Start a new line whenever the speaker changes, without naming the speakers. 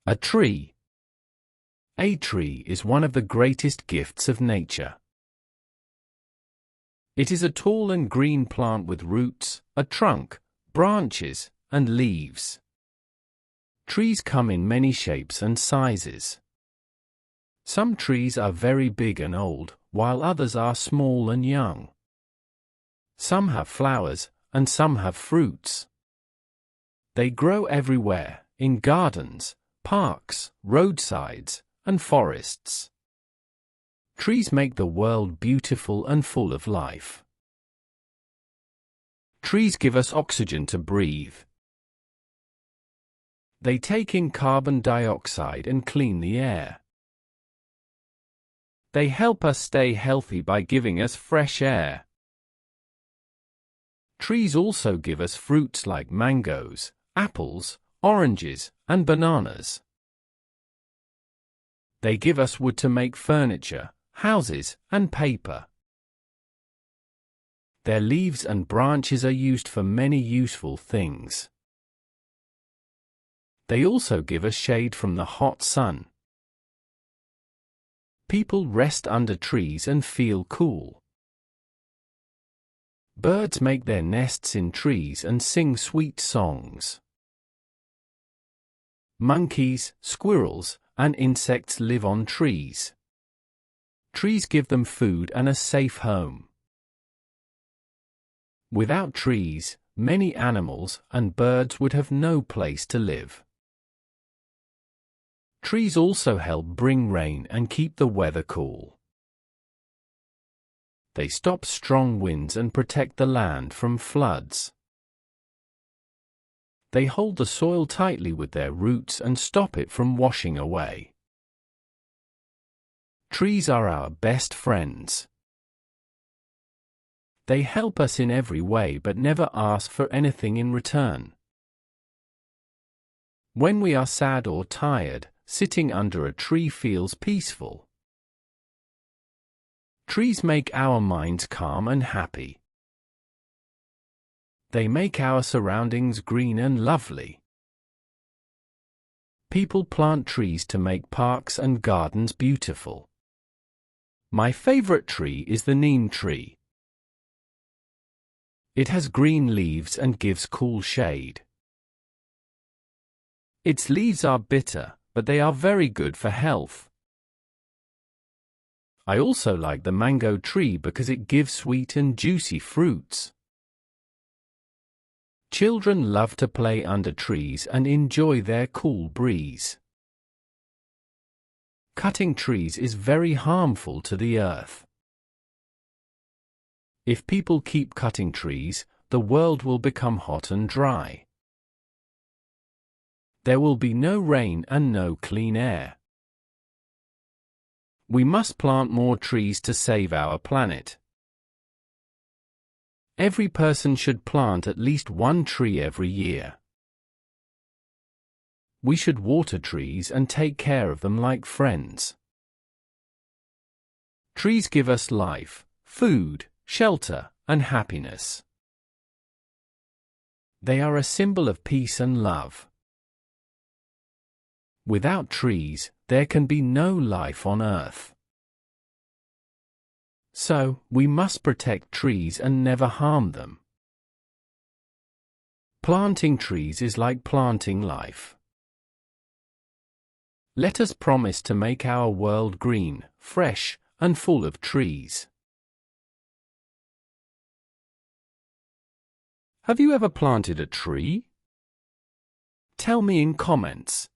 A tree. A tree is one of the greatest gifts of nature. It is a tall and green plant with roots, a trunk, branches, and leaves. Trees come in many shapes and sizes. Some trees are very big and old, while others are small and young. Some have flowers, and some have fruits. They grow everywhere, in gardens, parks, roadsides, and forests. Trees make the world beautiful and full of life. Trees give us oxygen to breathe. They take in carbon dioxide and clean the air. They help us stay healthy by giving us fresh air. Trees also give us fruits like mangoes, apples, oranges, and bananas. They give us wood to make furniture, houses, and paper. Their leaves and branches are used for many useful things. They also give us shade from the hot sun. People rest under trees and feel cool. Birds make their nests in trees and sing sweet songs. Monkeys, squirrels, and insects live on trees. Trees give them food and a safe home. Without trees, many animals and birds would have no place to live. Trees also help bring rain and keep the weather cool. They stop strong winds and protect the land from floods. They hold the soil tightly with their roots and stop it from washing away. Trees are our best friends. They help us in every way but never ask for anything in return. When we are sad or tired, sitting under a tree feels peaceful. Trees make our minds calm and happy. They make our surroundings green and lovely. People plant trees to make parks and gardens beautiful. My favorite tree is the neem tree. It has green leaves and gives cool shade. Its leaves are bitter, but they are very good for health. I also like the mango tree because it gives sweet and juicy fruits. Children love to play under trees and enjoy their cool breeze. Cutting trees is very harmful to the earth. If people keep cutting trees, the world will become hot and dry. There will be no rain and no clean air. We must plant more trees to save our planet. Every person should plant at least one tree every year. We should water trees and take care of them like friends. Trees give us life, food, shelter, and happiness. They are a symbol of peace and love. Without trees, there can be no life on Earth. So, we must protect trees and never harm them. Planting trees is like planting life. Let us promise to make our world green, fresh, and full of trees. Have you ever planted a tree? Tell me in comments.